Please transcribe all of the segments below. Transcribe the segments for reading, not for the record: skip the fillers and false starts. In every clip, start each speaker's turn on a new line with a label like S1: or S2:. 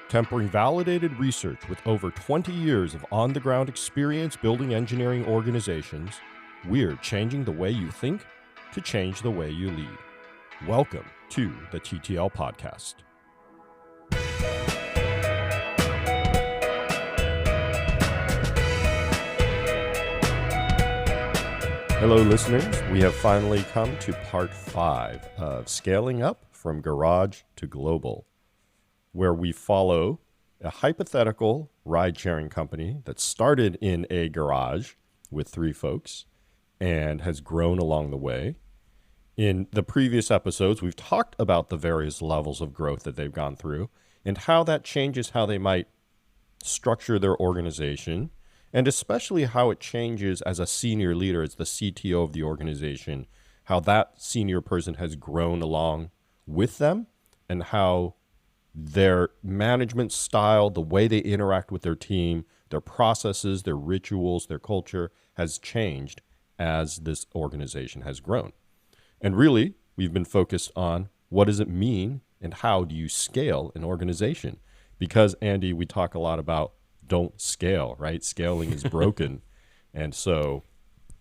S1: Tempering validated research with over 20 years of on-the-ground experience building engineering organizations, we're changing the way you think to change the way you lead. Welcome to the TTL Podcast. Hello, listeners. We have finally come to part 5 of Scaling Up from Garage to Global, where we follow a hypothetical ride-sharing company that started in a garage with 3 folks and has grown along the way. In the previous episodes, we've talked about the various levels of growth that they've gone through and how that changes how they might structure their organization, and especially how it changes as a senior leader, as the CTO of the organization, how that senior person has grown along with them and how their management style, the way they interact with their team, their processes, their rituals, their culture has changed as this organization has grown. And really, we've been focused on what does it mean and how do you scale an organization? Because, Andy, we talk a lot about don't scale, right? Scaling is broken. And so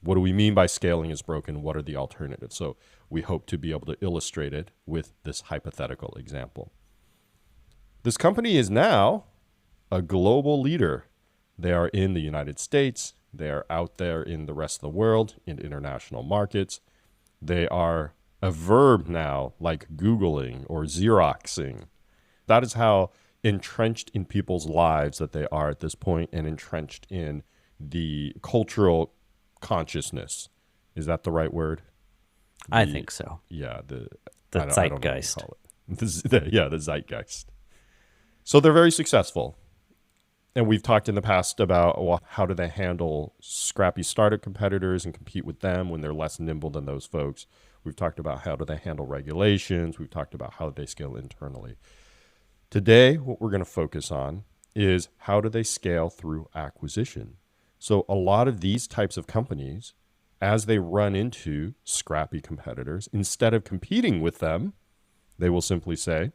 S1: what do we mean by scaling is broken? What are the alternatives? So we hope to be able to illustrate it with this hypothetical example. This company is now a global leader. They are in the United States. They are out there in the rest of the world, in international markets. They are a verb now, like Googling or Xeroxing. That is how entrenched in people's lives that they are at this point, and entrenched in the cultural consciousness. Is that the right word?
S2: I think so.
S1: Yeah, the
S2: zeitgeist.
S1: I don't know what you call it. The zeitgeist. So they're very successful. And we've talked in the past about how do they handle scrappy startup competitors and compete with them when they're less nimble than those folks. We've talked about how do they handle regulations. We've talked about how they scale internally. Today, what we're going to focus on is how do they scale through acquisition. So a lot of these types of companies, as they run into scrappy competitors, instead of competing with them, they will simply say,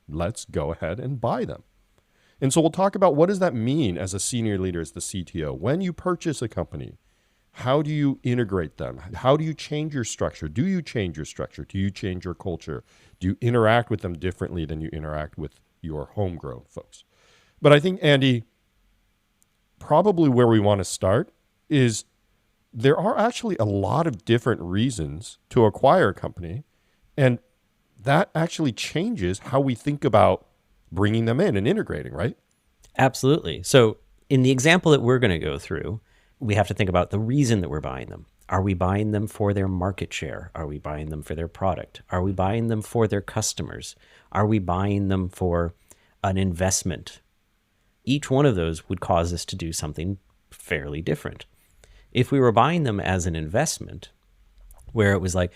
S1: let's go ahead and buy them. And so we'll talk about what does that mean as a senior leader, as the CTO. When you purchase a company, how do you integrate them? How do you change your structure? Do you change your structure? Do you change your culture? Do you interact with them differently than you interact with your homegrown folks? But I think, Andy, probably where we want to start is there are actually a lot of different reasons to acquire a company, and that actually changes how we think about bringing them in and integrating, right?
S2: Absolutely. So in the example that we're going to go through, we have to think about the reason that we're buying them. Are we buying them for their market share? Are we buying them for their product? Are we buying them for their customers? Are we buying them for an investment? Each one of those would cause us to do something fairly different. If we were buying them as an investment, where it was like,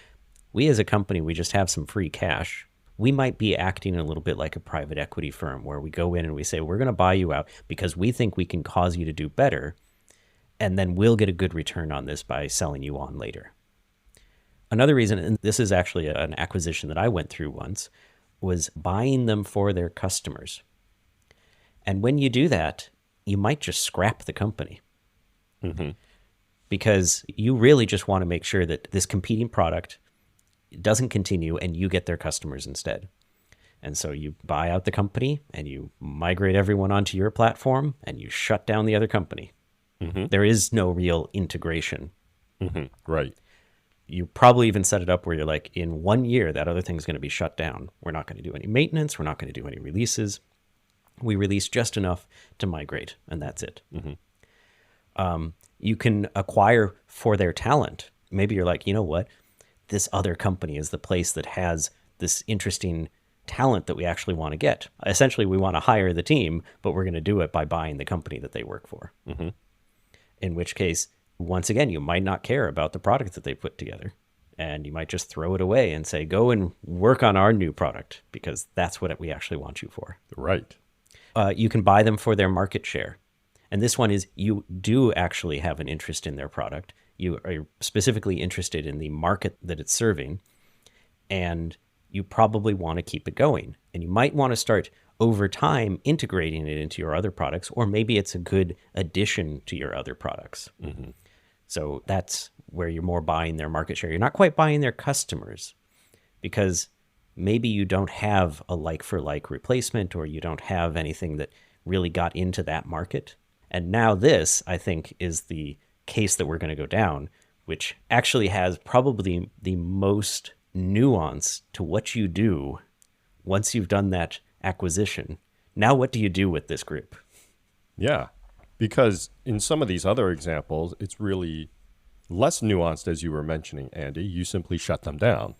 S2: we as a company, we just have some free cash, we might be acting a little bit like a private equity firm where we go in and we say, we're going to buy you out because we think we can cause you to do better, and then we'll get a good return on this by selling you on later. Another reason, and this is actually an acquisition that I went through once, was buying them for their customers. And when you do that, you might just scrap the company. Mm-hmm. Because you really just want to make sure that this competing product doesn't continue and you get their customers instead. And so you buy out the company and you migrate everyone onto your platform and you shut down the other company. Mm-hmm. There is no real integration.
S1: Mm-hmm. Right.
S2: You probably even set it up where you're like, in 1 year, that other thing's going to be shut down. We're not going to do any maintenance. We're not going to do any releases. We release just enough to migrate, and that's it. Mm-hmm. You can acquire for their talent. Maybe you're like, you know what? This other company is the place that has this interesting talent that we actually want to get. Essentially, we want to hire the team, but we're going to do it by buying the company that they work for. Mm-hmm. In which case, once again, you might not care about the product that they put together. And you might just throw it away and say, go and work on our new product because that's what we actually want you for.
S1: Right.
S2: You can buy them for their market share. And this one is you do actually have an interest in their product. You are specifically interested in the market that it's serving, and you probably want to keep it going. And you might want to start over time integrating it into your other products, or maybe it's a good addition to your other products.
S1: Mm-hmm.
S2: So that's where you're more buying their market share. You're not quite buying their customers, because maybe you don't have a like-for-like replacement, or you don't have anything that really got into that market. And now this, I think, is the case that we're going to go down, which actually has probably the most nuance to what you do once you've done that acquisition. Now, what do you do with this group?
S1: Yeah, because in some of these other examples, it's really less nuanced, as you were mentioning, Andy. You simply shut them down.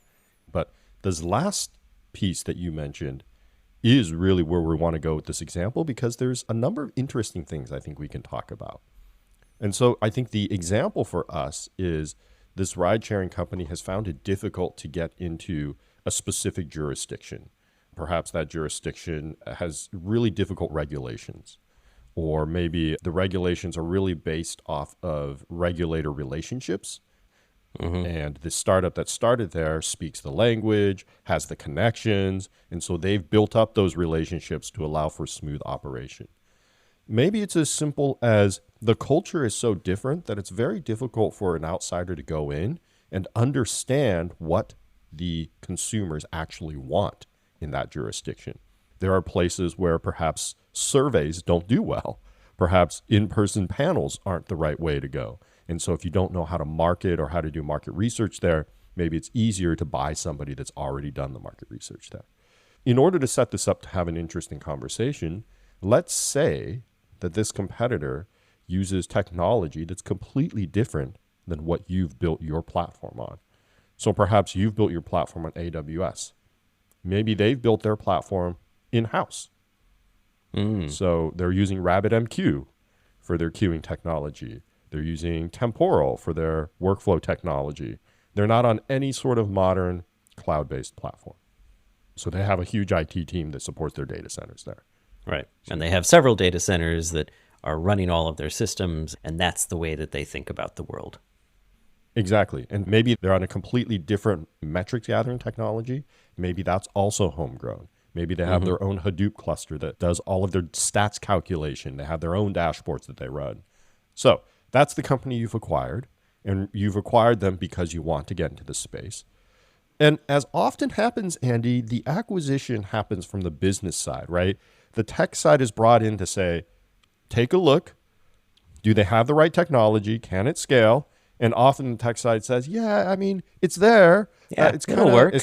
S1: But this last piece that you mentioned is really where we want to go with this example, because there's a number of interesting things I think we can talk about. And so I think the example for us is this ride-sharing company has found it difficult to get into a specific jurisdiction. Perhaps that jurisdiction has really difficult regulations, or maybe the regulations are really based off of regulator relationships. Mm-hmm. And the startup that started there speaks the language, has the connections, and so they've built up those relationships to allow for smooth operation. Maybe it's as simple as the culture is so different that it's very difficult for an outsider to go in and understand what the consumers actually want in that jurisdiction. There are places where perhaps surveys don't do well. Perhaps in-person panels aren't the right way to go. And so if you don't know how to market or how to do market research there, maybe it's easier to buy somebody that's already done the market research there. In order to set this up to have an interesting conversation, let's say that this competitor uses technology that's completely different than what you've built your platform on. So perhaps you've built your platform on AWS. Maybe they've built their platform in-house. So they're using RabbitMQ for their queuing technology. They're using Temporal for their workflow technology. They're not on any sort of modern cloud-based platform. So they have a huge IT team that supports their data centers there.
S2: Right. And they have several data centers that are running all of their systems, and that's the way that they think about the world.
S1: Exactly. And maybe they're on a completely different metrics gathering technology. Maybe that's also homegrown. Maybe they have their own Hadoop cluster that does all of their stats calculation. They have their own dashboards that they run. So that's the company you've acquired, and you've acquired them because you want to get into this space. And as often happens, Andy, the acquisition happens from the business side, right? The tech side is brought in to say, take a look. Do they have the right technology? Can it scale? And often the tech side says, yeah, I mean, it's there.
S2: Yeah,
S1: it's
S2: it'll work.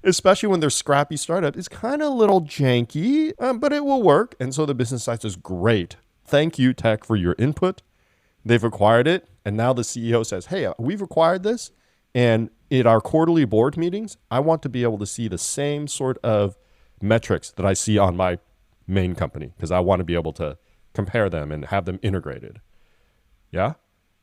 S1: Especially when they're scrappy startup. It's kind of a little janky, but it will work. And so the business side says, great. Thank you, tech, for your input. They've acquired it. And now the CEO says, hey, we've acquired this. And in our quarterly board meetings, I want to be able to see the same sort of metrics that I see on my main company, because I want to be able to compare them and have them integrated. Yeah?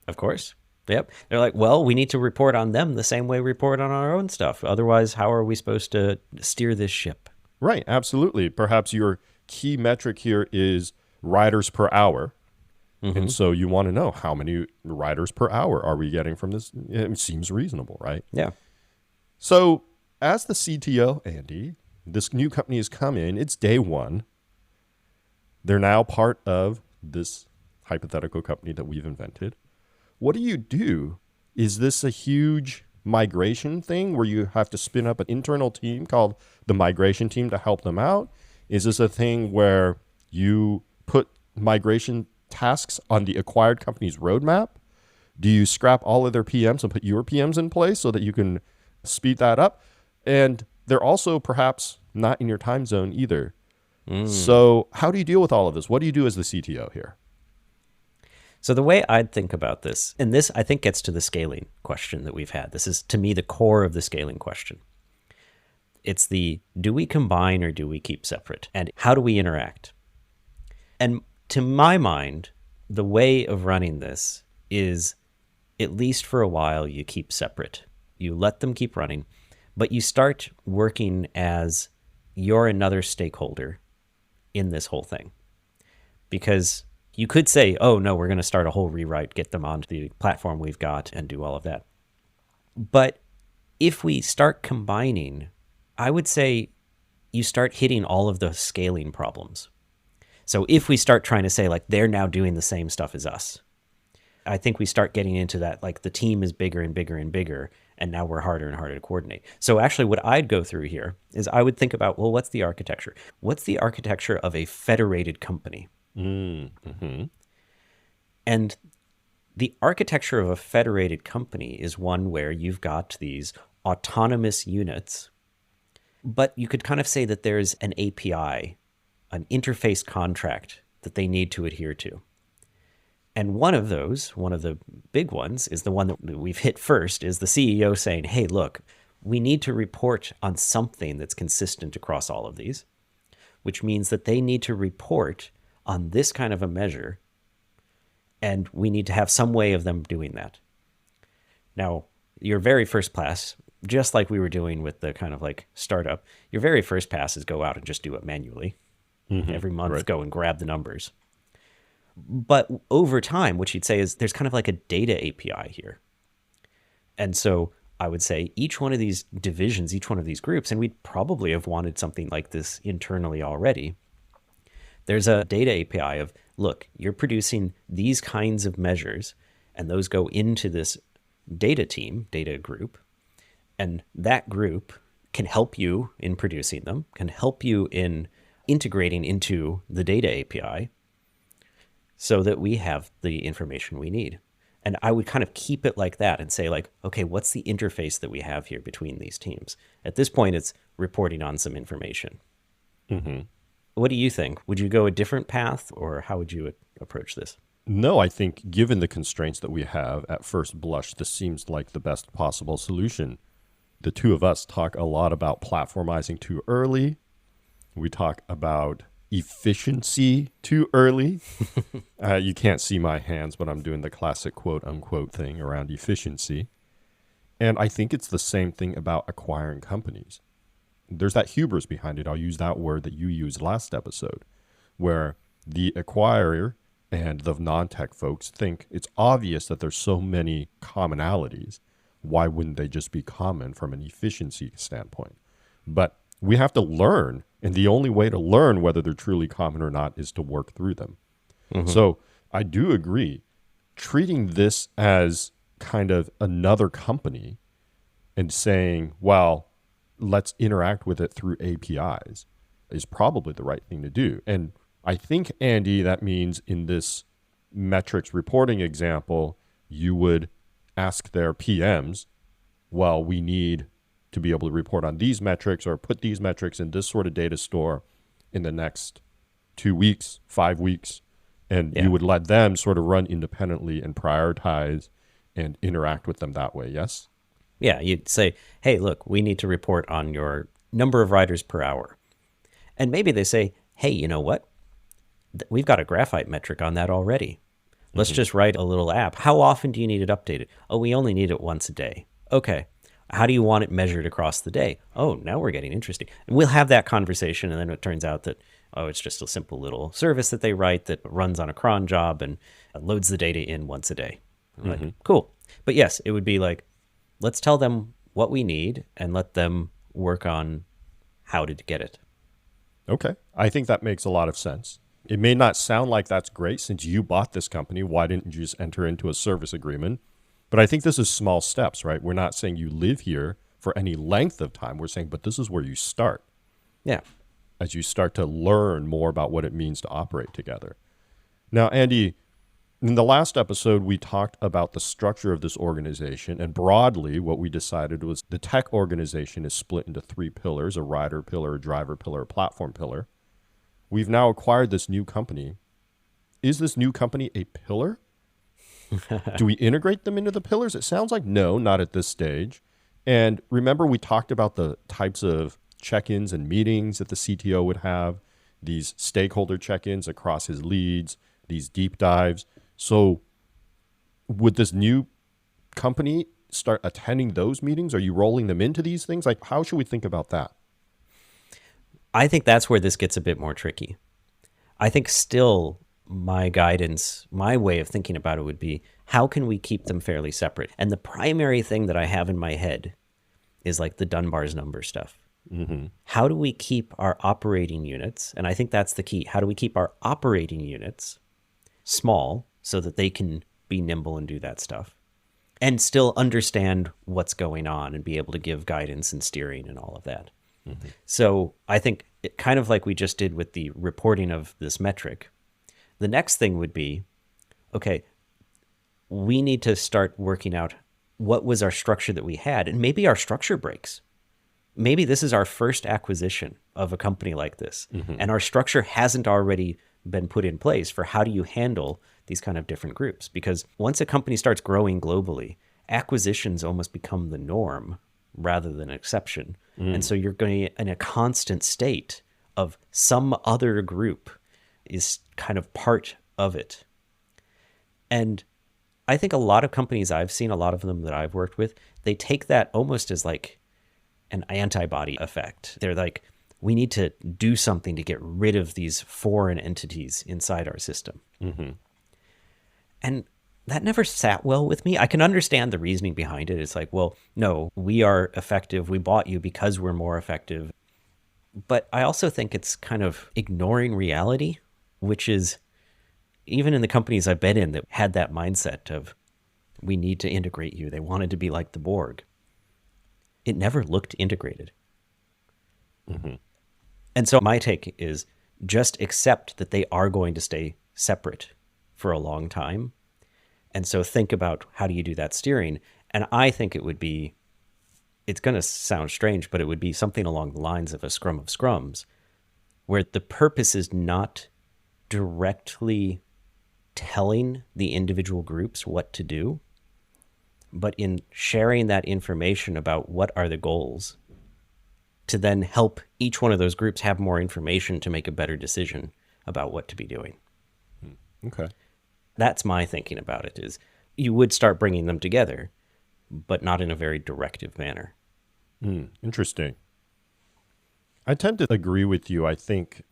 S2: Of course. Yep. They're like, well, we need to report on them the same way we report on our own stuff. Otherwise, how are we supposed to steer this ship?
S1: Right. Absolutely. Perhaps your key metric here is riders per hour. And so you want to know, how many riders per hour are we getting from this? It seems reasonable, right?
S2: Yeah.
S1: So as the CTO, Andy, this new company has come in. It's day one. They're now part of this hypothetical company that we've invented. What do you do? Is this a huge migration thing where you have to spin up an internal team called the migration team to help them out? Is this a thing where you put migration tasks on the acquired company's roadmap? Do you scrap all of their PMs and put your PMs in place so that you can speed that up? And they're also perhaps not in your time zone either. So how do you deal with all of this? What do you do as the CTO here?
S2: So the way I'd think about this, and this I think gets to the scaling question that we've had. This is, to me, the core of the scaling question. It's the, do we combine or do we keep separate? And how do we interact? And to my mind, the way of running this is, at least for a while, you keep separate. You let them keep running, but you start working as you're another stakeholder in this whole thing. Because you could say, oh, no, we're going to start a whole rewrite, get them onto the platform we've got, and do all of that. But if we start combining, I would say you start hitting all of the scaling problems. So if we start trying to say like they're now doing the same stuff as us, I think we start getting into that, like the team is bigger and bigger and bigger, and now we're harder and harder to coordinate. So actually what I'd go through here is I would think about, well, what's the architecture? What's the architecture of a federated company?
S1: Mm-hmm.
S2: And the architecture of a federated company is one where you've got these autonomous units, but you could kind of say that there's an API, an interface contract that they need to adhere to. And one of the big ones, is the one that we've hit first, is the CEO saying, hey, look, we need to report on something that's consistent across all of these, which means that they need to report on this kind of a measure, and we need to have some way of them doing that. Now, your very first pass, just like we were doing with the kind of like startup, your very first pass is go out and just do it manually. Every month,
S1: Right.
S2: go and grab the numbers. But over time, what you'd say is there's kind of like a data API here. And so I would say each one of these divisions, each one of these groups, and we'd probably have wanted something like this internally already. There's a data API of, look, you're producing these kinds of measures, and those go into this data team, data group, and that group can help you in producing them, can help you in integrating into the data API, so that we have the information we need. And I would kind of keep it like that and say like, okay, what's the interface that we have here between these teams? At this point, it's reporting on some information.
S1: Mm-hmm.
S2: What do you think? Would you go a different path, or how would you approach this?
S1: No, I think given the constraints that we have, at first blush, this seems like the best possible solution. The two of us talk a lot about platformizing too early. We talk about efficiency too early. You can't see my hands, but I'm doing the classic quote unquote thing around efficiency. And I think it's the same thing about acquiring companies. There's that hubris behind it. I'll use that word that you used last episode, where the acquirer and the non-tech folks think it's obvious that there's so many commonalities. Why wouldn't they just be common from an efficiency standpoint? But we have to learn, and the only way to learn whether they're truly common or not is to work through them. So I do agree. Treating this as kind of another company and saying, well, let's interact with it through APIs is probably the right thing to do. And I think, Andy, that means in this metrics reporting example, you would ask their PMs, well, we need to be able to report on these metrics or put these metrics in this sort of data store in the next 2 weeks, 5 weeks. And you would let them sort of run independently and prioritize and interact with them that way. Yes?
S2: Yeah, you'd say, hey, look, we need to report on your number of riders per hour. And maybe they say, hey, you know what? We've got a graphite metric on that already. Let's just write a little app. How often do you need it updated? Oh, we only need it once a day. Okay. How do you want it measured across the day? Oh, now we're getting interesting. And we'll have that conversation, and then it turns out that, oh, it's just a simple little service that they write that runs on a cron job and loads the data in once a day. Like, cool. But yes, it would be like, let's tell them what we need and let them work on how to get it.
S1: Okay. I think that makes a lot of sense. It may not sound like that's great since you bought this company. Why didn't you just enter into a service agreement? But I think this is small steps, right? We're not saying you live here for any length of time. We're saying, but this is where you start.
S2: Yeah.
S1: As you start to learn more about what it means to operate together. Now, Andy, in the last episode, we talked about the structure of this organization. And broadly, what we decided was the tech organization is split into 3 pillars: a rider pillar, a driver pillar, a platform pillar. We've now acquired this new company. Is this new company a pillar? Do we integrate them into the pillars? It sounds like no, not at this stage. And remember, we talked about the types of check-ins and meetings that the CTO would have, these stakeholder check-ins across his leads, these deep dives. So would this new company start attending those meetings? Are you rolling them into these things? Like, how should we think about that?
S2: I think that's where this gets a bit more tricky. I think still my guidance, my way of thinking about it would be, how can we keep them fairly separate? And the primary thing that I have in my head is like the Dunbar's number stuff. How do we keep our operating units? And I think that's the key. How do we keep our operating units small so that they can be nimble and do that stuff and still understand what's going on and be able to give guidance and steering and all of that? So I think kind of like we just did with the reporting of this metric, the next thing would be, okay, we need to start working out what was our structure that we had. And maybe our structure breaks. Maybe this is our first acquisition of a company like this. And our structure hasn't already been put in place for how do you handle these kind of different groups. Because once a company starts growing globally, acquisitions almost become the norm rather than an exception. And so you're going to, in a constant state of some other group is kind of part of it. And I think a lot of companies I've seen, a lot of them that I've worked with, they take that almost as like an antibody effect. They're like, we need to do something to get rid of these foreign entities inside our system. And that never sat well with me. I can understand the reasoning behind it. It's like, well, no, we are effective. We bought you because we're more effective. But I also think it's kind of ignoring reality, which is even in the companies I've been in that had that mindset of we need to integrate you. They wanted to be like the Borg. It never looked integrated. And so my take is just accept that they are going to stay separate for a long time. And so think about how do you do that steering? And I think it would be, it's going to sound strange, but it would be something along the lines of a scrum of scrums, where the purpose is not directly telling the individual groups what to do, but in sharing that information about what are the goals to then help each one of those groups have more information to make a better decision about what to be doing.
S1: Okay.
S2: That's my thinking about it, is you would start bringing them together, but not in a very directive manner.
S1: Interesting. I tend to agree with you. I think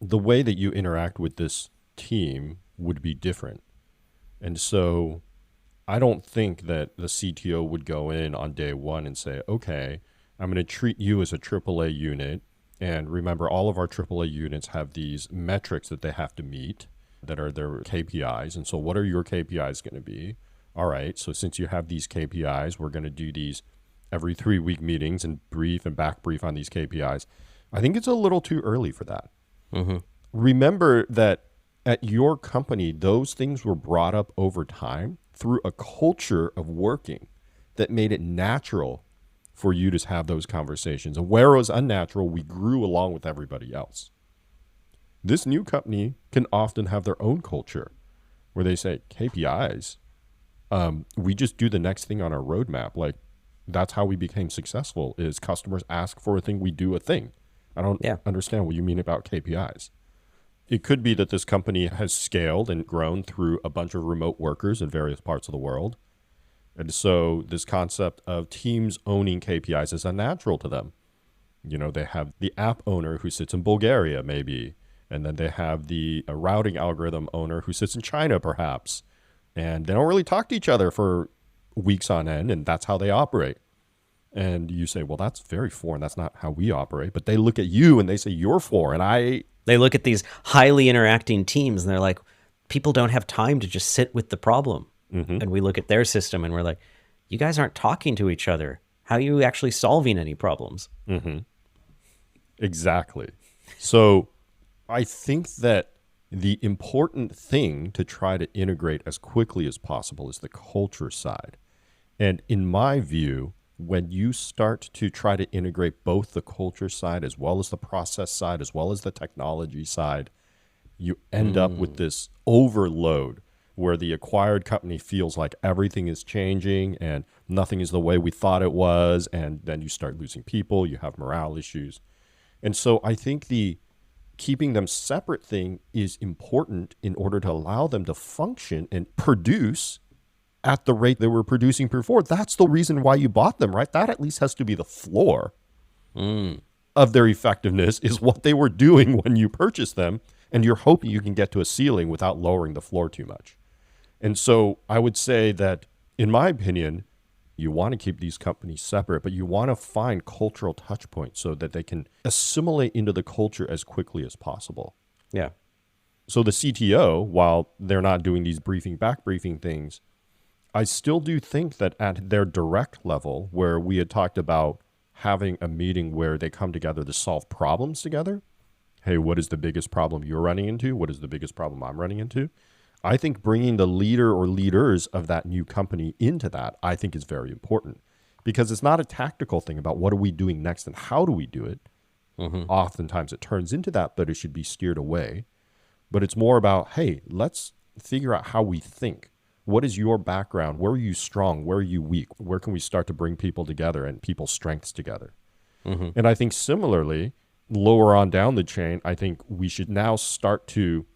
S1: the way that you interact with this team would be different. And so I don't think that the CTO would go in on day one and say, okay, I'm going to treat you as a AAA unit. And remember, all of our AAA units have these metrics that they have to meet that are their KPIs. And so what are your KPIs going to be? All right, so since you have these KPIs, we're going to do these every 3-week meetings and brief and back brief on these KPIs. I think it's a little too early for that. Remember that at your company, those things were brought up over time through a culture of working that made it natural for you to have those conversations. And where it was unnatural, we grew along with everybody else. This new company can often have their own culture where they say, KPIs, we just do the next thing on our roadmap. Like, that's how we became successful, is customers ask for a thing, we do a thing. I don't understand what you mean about KPIs. It could be that this company has scaled and grown through a bunch of remote workers in various parts of the world. And so this concept of teams owning KPIs is unnatural to them. You know, they have the app owner who sits in Bulgaria, maybe. And then they have the routing algorithm owner who sits in China, perhaps. And they don't really talk to each other for weeks on end, and that's how they operate. And you say, well, that's very foreign. That's not how we operate. But they look at you and they say, you're foreign.
S2: They look at these highly interacting teams and they're like, people don't have time to just sit with the problem. And we look at their system and we're like, you guys aren't talking to each other. How are you actually solving any problems?
S1: Exactly. So I think that the important thing to try to integrate as quickly as possible is the culture side. And in my view, when you start to try to integrate both the culture side as well as the process side, as well as the technology side, you end up with this overload where the acquired company feels like everything is changing and nothing is the way we thought it was. And then you start losing people, you have morale issues. And so I think the keeping them separate thing is important in order to allow them to function and produce at the rate they were producing before. That's the reason why you bought them, right? That at least has to be the floor of their effectiveness, is what they were doing when you purchased them. And you're hoping you can get to a ceiling without lowering the floor too much. And so I would say that, in my opinion, You want to keep these companies separate, but you want to find cultural touch points so that they can assimilate into the culture as quickly as possible.
S2: Yeah.
S1: So the CTO, while they're not doing these back briefing things, I still do think that at their direct level, where we had talked about having a meeting where they come together to solve problems together. Hey, what is the biggest problem you're running into? What is the biggest problem I'm running into? I think bringing the leader or leaders of that new company into that, I think is very important, because it's not a tactical thing about what are we doing next and how do we do it. Oftentimes it turns into that, but it should be steered away. But it's more about, hey, let's figure out how we think. What is your background? Where are you strong? Where are you weak? Where can we start to bring people together and people's strengths together? And I think similarly, lower on down the chain, I think we should now start to,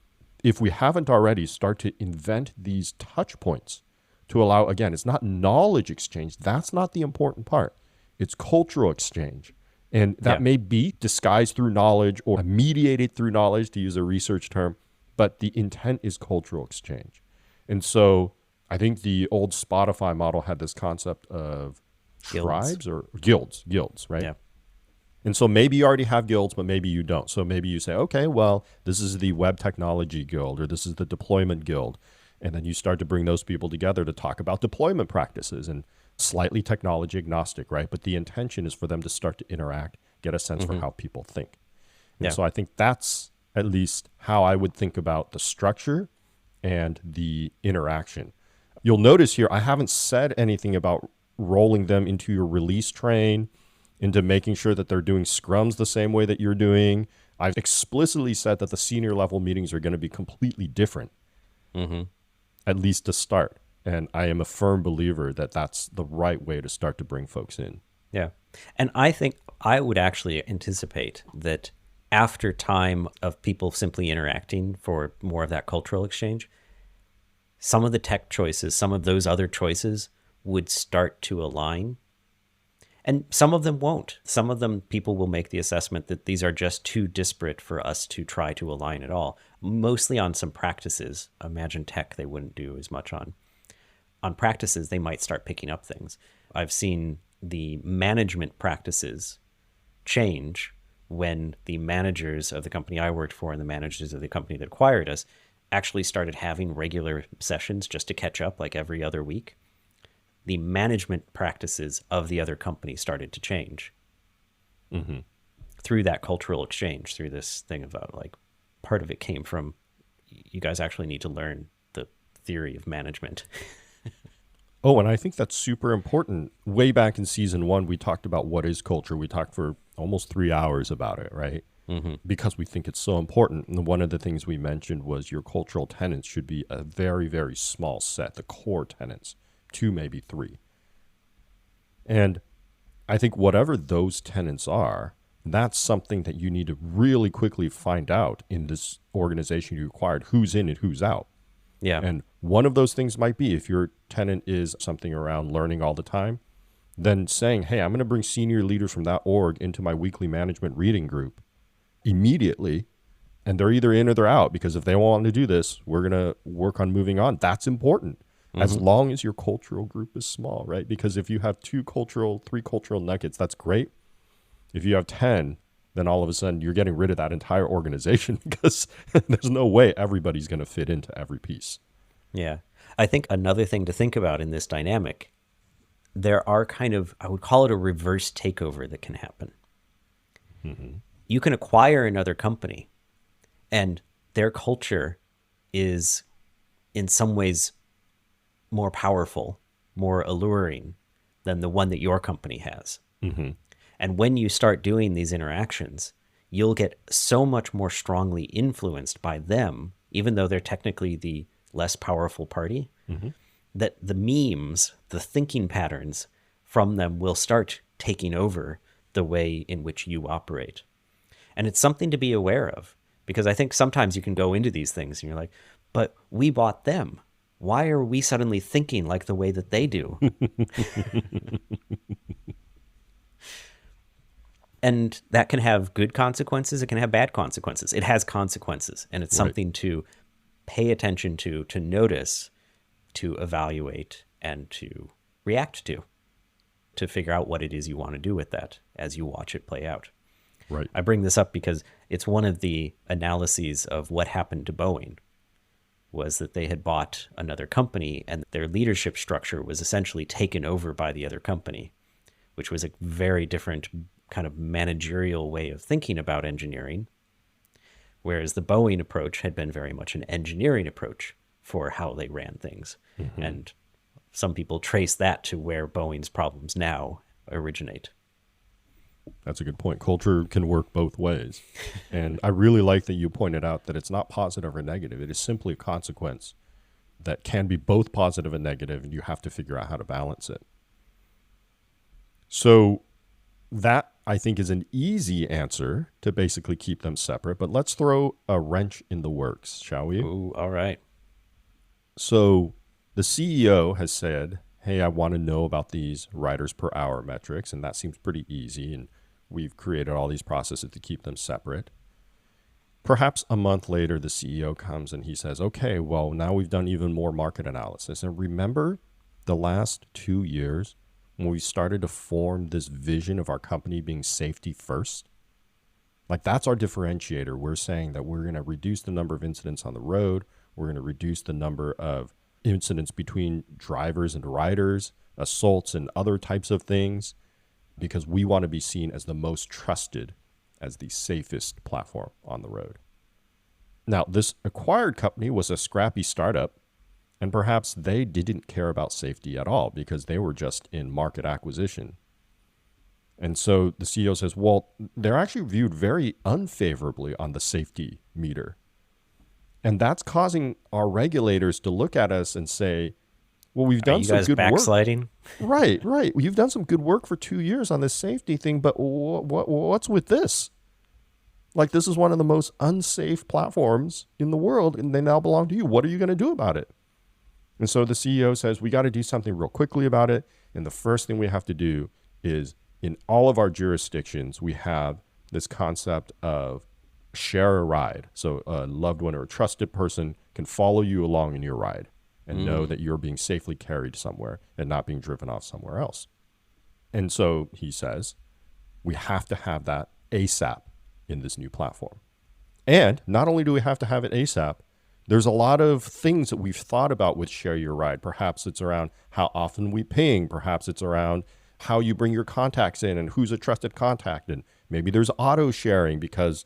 S1: if we haven't already, start to invent these touch points to allow, again, it's not knowledge exchange. That's not the important part. It's cultural exchange. And that may be disguised through knowledge or mediated through knowledge, to use a research term, but the intent is cultural exchange. And so I think the old Spotify model had this concept of tribes or guilds, right?
S2: Yeah.
S1: And so maybe you already have guilds, but maybe you don't. So maybe you say, okay, well, this is the web technology guild, or this is the deployment guild. And then you start to bring those people together to talk about deployment practices, and slightly technology agnostic, right? But the intention is for them to start to interact, get a sense for how people think. And so I think that's at least how I would think about the structure and the interaction. You'll notice here, I haven't said anything about rolling them into your release train, into making sure that they're doing scrums the same way that you're doing. I've explicitly said that the senior level meetings are going to be completely different, at least to start. And I am a firm believer that that's the right way to start to bring folks in.
S2: Yeah. And I think I would actually anticipate that after time of people simply interacting for more of that cultural exchange, some of the tech choices, some of those other choices would start to align. And some of them won't. Some of them, people will make the assessment that these are just too disparate for us to try to align at all. Mostly on some practices. Imagine tech they wouldn't do as much on. On practices, they might start picking up things. I've seen the management practices change when the managers of the company I worked for and the managers of the company that acquired us actually started having regular sessions just to catch up, like every other week. The management practices of the other company started to change through that cultural exchange, through this thing about, like, part of it came from, you guys actually need to learn the theory of management.
S1: Oh, and I think that's super important. Way back in season 1, we talked about what is culture. We talked for almost 3 hours about it, right? Because we think it's so important. And one of the things we mentioned was your cultural tenets should be a very, very small set, the core tenets, 2, maybe 3. And I think whatever those tenets are, that's something that you need to really quickly find out in this organization you acquired, who's in and who's out.
S2: Yeah.
S1: And one of those things might be, if your tenant is something around learning all the time, then saying, hey, I'm going to bring senior leaders from that org into my weekly management reading group immediately. And they're either in or they're out, because if they want to do this, we're going to work on moving on. That's important. As long as your cultural group is small, right? Because if you have 3 cultural nuggets, that's great. If you have 10, then all of a sudden you're getting rid of that entire organization, because there's no way everybody's going to fit into every piece.
S2: Yeah. I think another thing to think about in this dynamic, there are kind of, I would call it a reverse takeover that can happen. You can acquire another company and their culture is in some ways more powerful, more alluring than the one that your company has. And when you start doing these interactions, you'll get so much more strongly influenced by them, even though they're technically the less powerful party, that the memes, the thinking patterns from them will start taking over the way in which you operate. And it's something to be aware of, because I think sometimes you can go into these things and you're like, but we bought them. Why are we suddenly thinking like the way that they do? And that can have good consequences. It can have bad consequences. It has consequences, and it's something to pay attention to notice, to evaluate, and to react to. to figure out what it is you want to do with that as you watch it play out.
S1: Right.
S2: I bring this up because it's one of the analyses of what happened to Boeing was that they had bought another company and their leadership structure was essentially taken over by the other company, which was a very different kind of managerial way of thinking about engineering. Whereas the Boeing approach had been very much an engineering approach for how they ran things. Mm-hmm. And some people trace that to where Boeing's problems now originate.
S1: That's a good point. Culture can work both ways. And I really like that you pointed out that it's not positive or negative. It is simply a consequence that can be both positive and negative, and you have to figure out how to balance it. So that, I think, is an easy answer to basically keep them separate. But let's throw a wrench in the works, shall we?
S2: Ooh, all right.
S1: So the CEO has said, hey, I want to know about these riders per hour metrics, and that seems pretty easy, and we've created all these processes to keep them separate. Perhaps a month later, the CEO comes and he says, okay, well, now we've done even more market analysis. And remember the last 2 years when we started to form this vision of our company being safety first? Like, that's our differentiator. We're saying that we're going to reduce the number of incidents on the road. We're going to reduce the number of incidents between drivers and riders, assaults and other types of things, because we want to be seen as the most trusted, as the safest platform on the road. Now, this acquired company was a scrappy startup, and perhaps they didn't care about safety at all because they were just in market acquisition. And so the CEO says, well, they're actually viewed very unfavorably on the safety meter. And that's causing our regulators to look at us and say, well, we've done some good
S2: backsliding?
S1: Work. Right. You've done some good work for 2 years on this safety thing, but what's with this? Like, this is one of the most unsafe platforms in the world, and they now belong to you. What are you going to do about it? And so the CEO says, we got to do something real quickly about it. And the first thing we have to do is, in all of our jurisdictions, we have this concept of share a ride. So a loved one or a trusted person can follow you along in your ride and know that you're being safely carried somewhere and not being driven off somewhere else. And so he says, we have to have that ASAP in this new platform. And not only do we have to have it ASAP, there's a lot of things that we've thought about with Share Your Ride. Perhaps it's around how often we ping. Perhaps it's around how you bring your contacts in and who's a trusted contact. And maybe there's auto sharing because,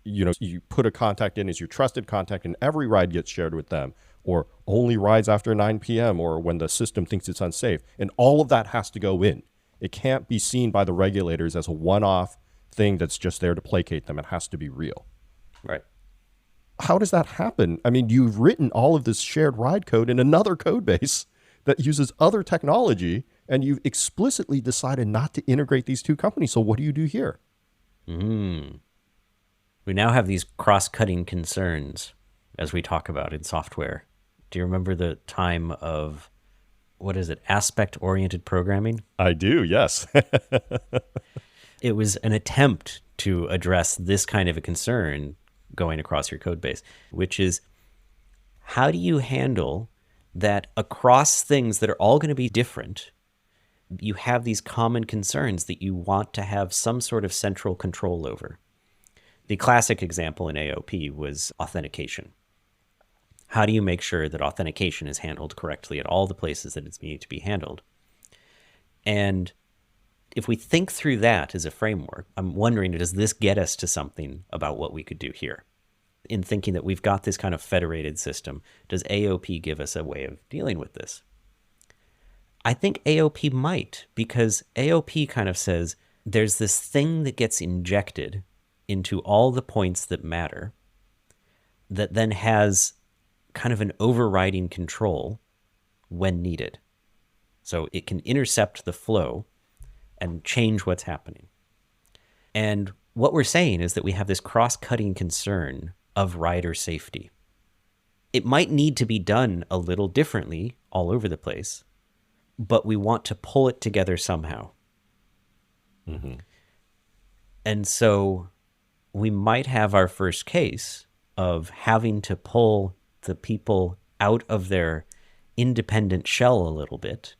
S1: you put a contact in as your trusted contact and every ride gets shared with them, or only rides after 9 p.m. or when the system thinks it's unsafe. And all of that has to go in. It can't be seen by the regulators as a one-off thing that's just there to placate them. It has to be real.
S2: Right.
S1: How does that happen? I mean, you've written all of this shared ride code in another code base that uses other technology, and you've explicitly decided not to integrate these two companies. So what do you do here?
S2: We now have these cross-cutting concerns as we talk about in software. Do you remember the time of, what is it, aspect-oriented programming?
S1: I do, yes.
S2: It was an attempt to address this kind of a concern going across your code base, which is, how do you handle that across things that are all going to be different, you have these common concerns that you want to have some sort of central control over? The classic example in AOP was authentication. How do you make sure that authentication is handled correctly at all the places that it's needed to be handled? And if we think through that as a framework, I'm wondering, does this get us to something about what we could do here? In thinking that we've got this kind of federated system, does AOP give us a way of dealing with this? I think AOP might, because AOP kind of says there's this thing that gets injected into all the points that matter that then has kind of an overriding control when needed. So it can intercept the flow and change what's happening. And what we're saying is that we have this cross-cutting concern of rider safety. It might need to be done a little differently all over the place, but we want to pull it together somehow.
S1: Mm-hmm.
S2: And so we might have our first case of having to pull the people out of their independent shell a little bit,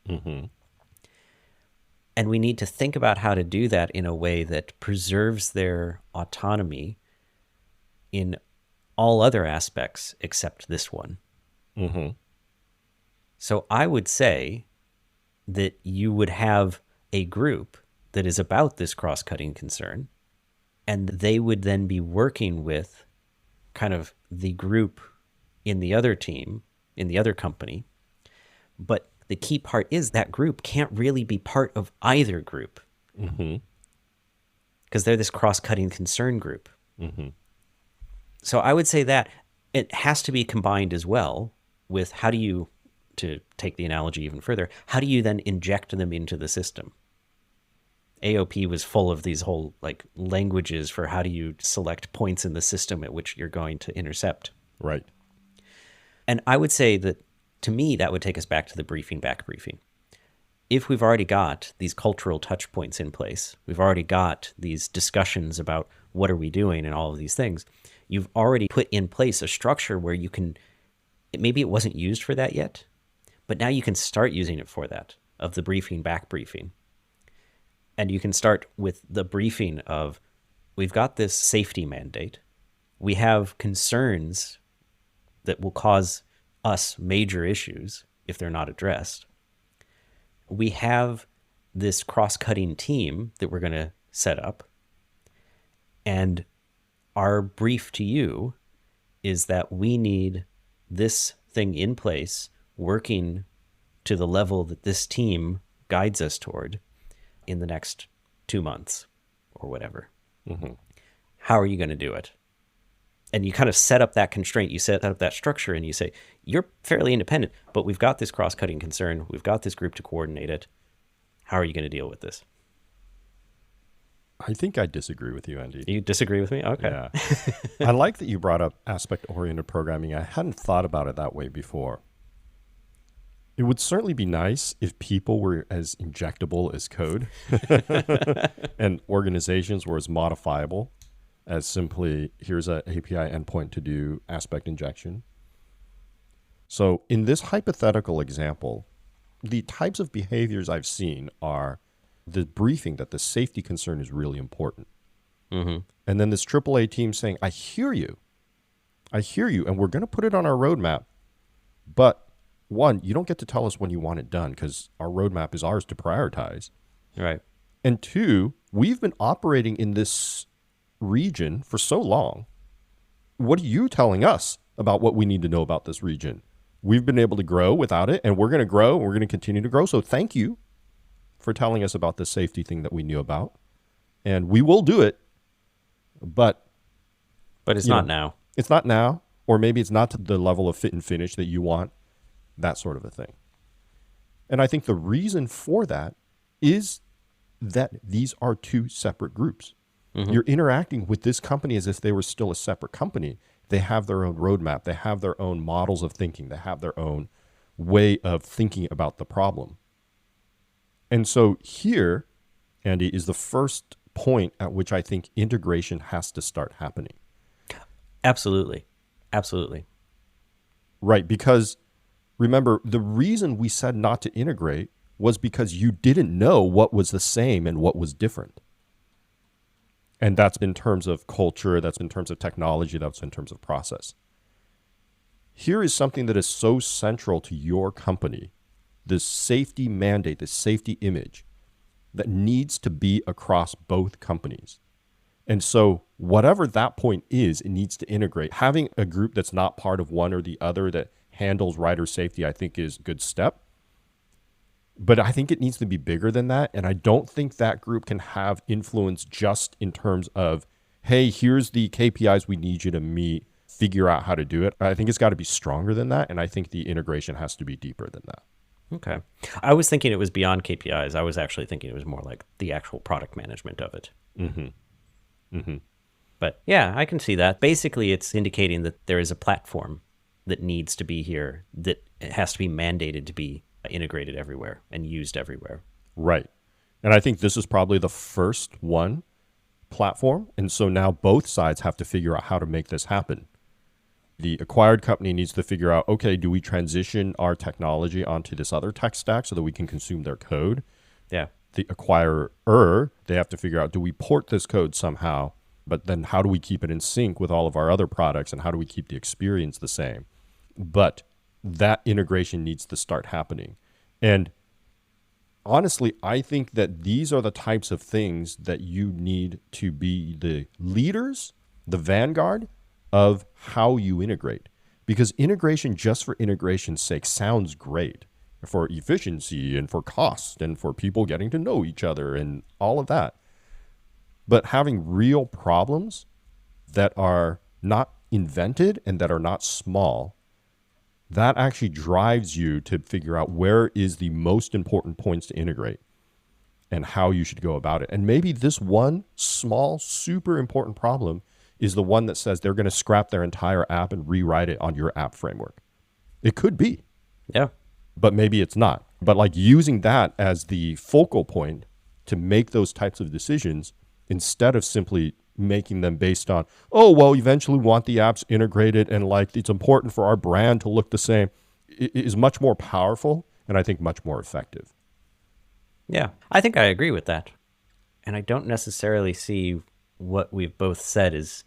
S2: And we need to think about how to do that in a way that preserves their autonomy in all other aspects except this one.
S1: Mm-hmm.
S2: So I would say that you would have a group that is about this cross-cutting concern, and they would then be working with kind of the group in the other team, in the other company. But the key part is that group can't really be part of either group,
S1: Mm-hmm.
S2: because they're this cross-cutting concern group.
S1: Mm-hmm.
S2: So I would say that it has to be combined as well with how do you, to take the analogy even further, how do you then inject them into the system? AOP was full of these whole like languages for how do you select points in the system at which you're going to intercept.
S1: Right.
S2: And I would say that, to me, that would take us back to the back briefing. If we've already got these cultural touch points in place, we've already got these discussions about what are we doing and all of these things, you've already put in place a structure where you can, maybe it wasn't used for that yet, but now you can start using it for that, of the back briefing. And you can start with the briefing of, we've got this safety mandate. We have concerns that will cause us major issues if they're not addressed. We have this cross-cutting team that we're going to set up. And our brief to you is that we need this thing in place, working to the level that this team guides us toward in the next 2 months or whatever.
S1: Mm-hmm.
S2: How are you going to do it? And you kind of set up that constraint, you set up that structure, and you say, you're fairly independent, but we've got this cross-cutting concern. We've got this group to coordinate it. How are you going to deal with this?
S1: I think I disagree with you, Andy.
S2: You disagree with me? Okay.
S1: Yeah. I like that you brought up aspect-oriented programming. I hadn't thought about it that way before. It would certainly be nice if people were as injectable as code and organizations were as modifiable as simply, here's an API endpoint to do aspect injection. So in this hypothetical example, the types of behaviors I've seen are the briefing that the safety concern is really important.
S2: Mm-hmm.
S1: And then this AAA team saying, I hear you, and we're going to put it on our roadmap. But one, you don't get to tell us when you want it done because our roadmap is ours to prioritize.
S2: Right.
S1: And two, we've been operating in this region for so long. What are you telling us about what we need to know about this region? We've been able to grow without it, and we're going to grow, and we're going to continue to grow. So thank you for telling us about the safety thing that we knew about. And we will do it, but
S2: it's not now.
S1: It's not now, or maybe it's not to the level of fit and finish that you want, that sort of a thing. And I think the reason for that is that these are two separate groups. Mm-hmm. You're interacting with this company as if they were still a separate company. They have their own roadmap. They have their own models of thinking. They have their own way of thinking about the problem. And so here, Andy, is the first point at which I think integration has to start happening.
S2: Absolutely. Absolutely.
S1: Right, because remember, the reason we said not to integrate was because you didn't know what was the same and what was different. And that's in terms of culture, that's in terms of technology, that's in terms of process. Here is something that is so central to your company, this safety mandate, this safety image that needs to be across both companies. And so whatever that point is, it needs to integrate. Having a group that's not part of one or the other that handles rider safety, I think is a good step. But I think it needs to be bigger than that. And I don't think that group can have influence just in terms of, hey, here's the KPIs we need you to meet, figure out how to do it. I think it's got to be stronger than that. And I think the integration has to be deeper than that.
S2: Okay. I was thinking it was beyond KPIs. I was actually thinking it was more like the actual product management of it.
S1: Mm-hmm. Mm-hmm.
S2: But yeah, I can see that. Basically, it's indicating that there is a platform that needs to be here, that it has to be mandated to be integrated everywhere and used everywhere.
S1: Right. And I think this is probably the first one platform. And so now both sides have to figure out how to make this happen. The acquired company needs to figure out, okay, do we transition our technology onto this other tech stack so that we can consume their code?
S2: Yeah.
S1: the acquirer, they have to figure out, do we port this code somehow? But then how do we keep it in sync with all of our other products, and how do we keep the experience the same? But that integration needs to start happening. And honestly, I think that these are the types of things that you need to be the leaders, the vanguard of how you integrate. Because integration just for integration's sake sounds great for efficiency and for cost and for people getting to know each other and all of that. But having real problems that are not invented and that are not small, that actually drives you to figure out where is the most important points to integrate and how you should go about it. And maybe this one small, super important problem is the one that says they're going to scrap their entire app and rewrite it on your app framework. It could be.
S2: Yeah.
S1: But maybe it's not. But like using that as the focal point to make those types of decisions instead of simply making them based on, oh, well, eventually we want the apps integrated and like it's important for our brand to look the same, is much more powerful and I think much more effective.
S2: Yeah, I think I agree with that. And I don't necessarily see what we've both said is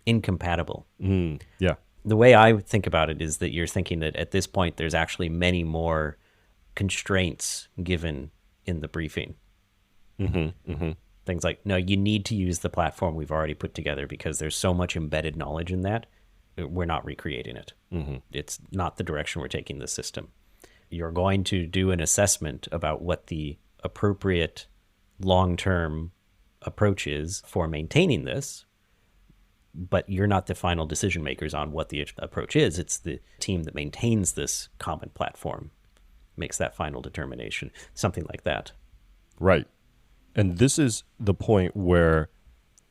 S2: incompatible.
S1: Yeah.
S2: The way I would think about it is that you're thinking that at this point, there's actually many more constraints given in the briefing. Things like, no, you need to use the platform we've already put together because there's so much embedded knowledge in that. We're not recreating it. It's not the direction we're taking the system. You're going to do an assessment about what the appropriate long-term approach is for maintaining this, but you're not the final decision makers on what the approach is. It's the team that maintains this common platform makes that final determination, something like that.
S1: Right. And this is the point where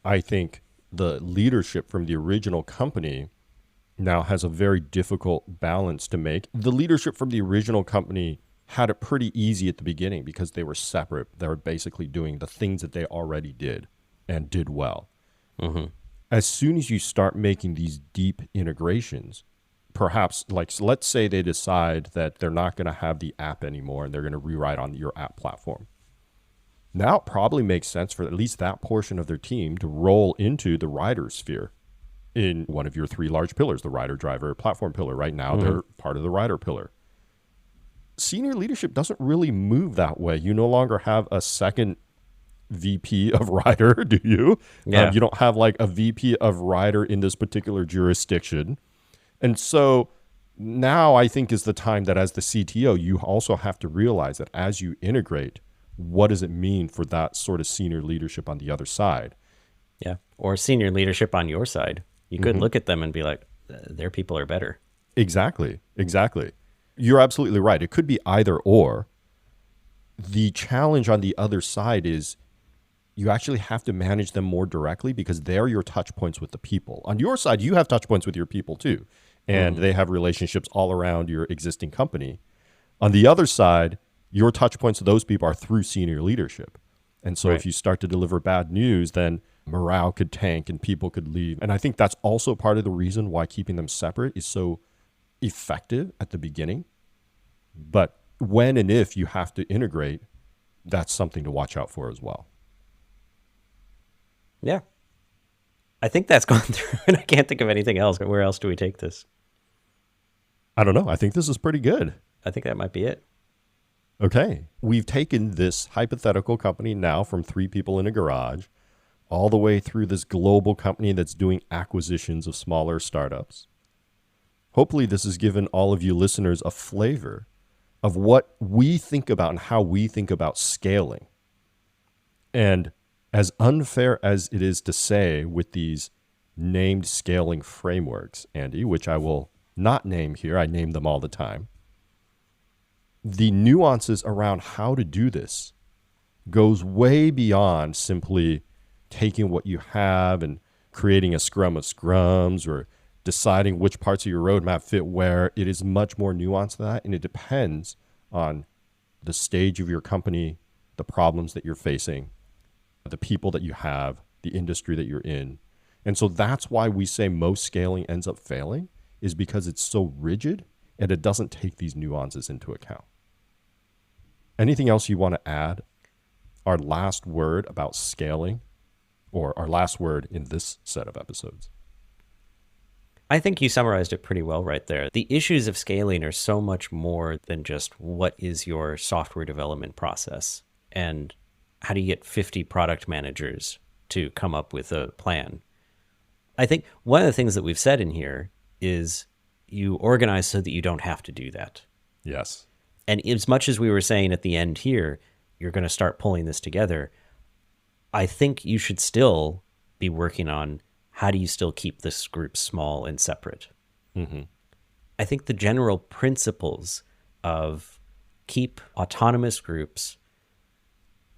S1: I think the leadership from the original company now has a very difficult balance to make. The leadership from the original company had it pretty easy at the beginning because they were separate. They were basically doing the things that they already did and did well. As soon as you start making these deep integrations, perhaps like let's say they decide that they're not going to have the app anymore and they're going to rewrite on your app platform. Now it probably makes sense for at least that portion of their team to roll into the rider sphere in one of your three large pillars, the rider, driver, platform pillar. Right now, they're part of the rider pillar. Senior leadership doesn't really move that way. You no longer have a second VP of rider, do you?
S2: Yeah.
S1: You don't have like a VP of rider in this particular jurisdiction. And so now I think is the time that as the CTO, you also have to realize that as you integrate, what does it mean for that sort of senior leadership on the other side?
S2: Yeah. Or senior leadership on your side. You could look at them and be like, their people are better.
S1: Exactly. You're absolutely right. It could be either or. The challenge on the other side is you actually have to manage them more directly because they're your touch points with the people. On your side, you have touch points with your people too, and they have relationships all around your existing company. On the other side, your touch points to those people are through senior leadership. And so if you start to deliver bad news, then morale could tank and people could leave. And I think that's also part of the reason why keeping them separate is so effective at the beginning. But when and if you have to integrate, that's something to watch out for as well.
S2: Yeah. I think that's gone through, and I can't think of anything else. But where else do we take this?
S1: I don't know. I think this is pretty good.
S2: I think that might be it.
S1: Okay. We've taken this hypothetical company now from 3 people in a garage all the way through this global company that's doing acquisitions of smaller startups. Hopefully this has given all of you listeners a flavor of what we think about and how we think about scaling. And as unfair as it is to say with these named scaling frameworks, Andy, which I will not name here, I name them all the time, the nuances around how to do this goes way beyond simply taking what you have and creating a scrum of scrums or deciding which parts of your roadmap fit where. It is much more nuanced than that, and it depends on the stage of your company, the problems that you're facing, the people that you have, the industry that you're in. And so that's why we say most scaling ends up failing, is because it's so rigid and it doesn't take these nuances into account. Anything else you want to add? our last word about scaling, or our last word in this set of episodes?
S2: I think you summarized it pretty well right there. The issues of scaling are so much more than just what is your software development process and how do you get 50 product managers to come up with a plan. I think one of the things that we've said in here is you organize so that you don't have to do that.
S1: Yes.
S2: And as much as we were saying at the end here, you're going to start pulling this together, I think you should still be working on how do you still keep this group small and separate.
S1: Mm-hmm.
S2: I think the general principles of keep autonomous groups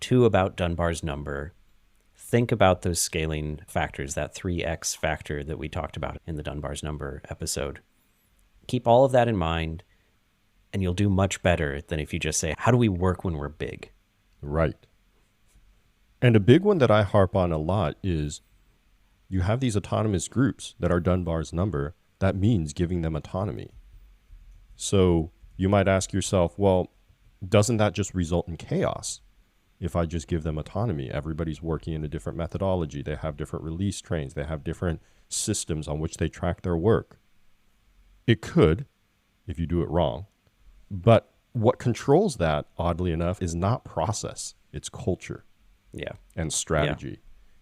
S2: to about Dunbar's number, think about those scaling factors, that 3x factor that we talked about in the Dunbar's number episode. Keep all of that in mind, and you'll do much better than if you just say, how do we work when we're big?
S1: Right. And a big one that I harp on a lot is you have these autonomous groups that are Dunbar's number. That means giving them autonomy. So you might ask yourself, well, doesn't that just result in chaos if I just give them autonomy? Everybody's working in a different methodology. They have different release trains. They have different systems on which they track their work. It could, if you do it wrong. But what controls that, oddly enough, is not process. It's culture.
S2: Yeah.
S1: And strategy.
S2: Yeah.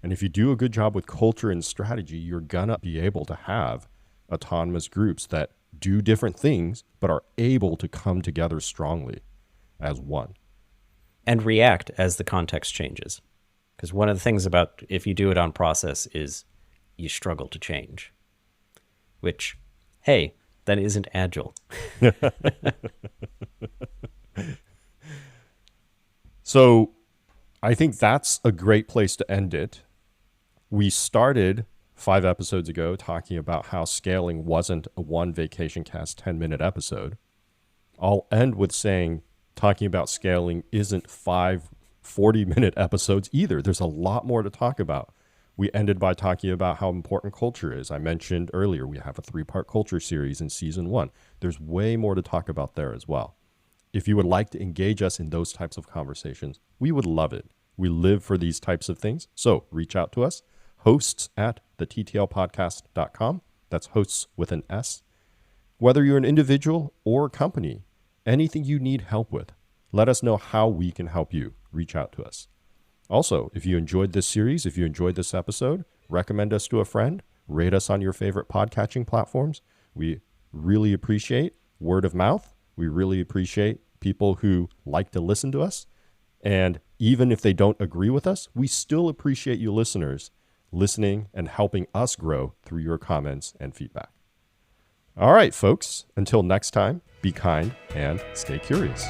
S1: And if you do a good job with culture and strategy, you're going to be able to have autonomous groups that do different things, but are able to come together strongly as one.
S2: And react as the context changes. Because one of the things about if you do it on process is you struggle to change. Which, hey, that isn't agile.
S1: So I think that's a great place to end it. We started 5 episodes ago talking about how scaling wasn't a one Vacation Cast 10-minute episode. I'll end with saying talking about scaling isn't 5 40-minute episodes either. There's a lot more to talk about. We ended by talking about how important culture is. I mentioned earlier we have a 3-part culture series in season 1. There's way more to talk about there as well. If you would like to engage us in those types of conversations, we would love it. We live for these types of things. So reach out to us. hosts@theTTLpodcast.com. That's hosts with an S. Whether you're an individual or a company, anything you need help with, let us know how we can help you. Reach out to us. Also, if you enjoyed this series, if you enjoyed this episode, recommend us to a friend, rate us on your favorite podcatching platforms. We really appreciate word of mouth. We really appreciate people who like to listen to us. And even if they don't agree with us, we still appreciate you listeners listening and helping us grow through your comments and feedback. All right, folks, until next time, be kind and stay curious.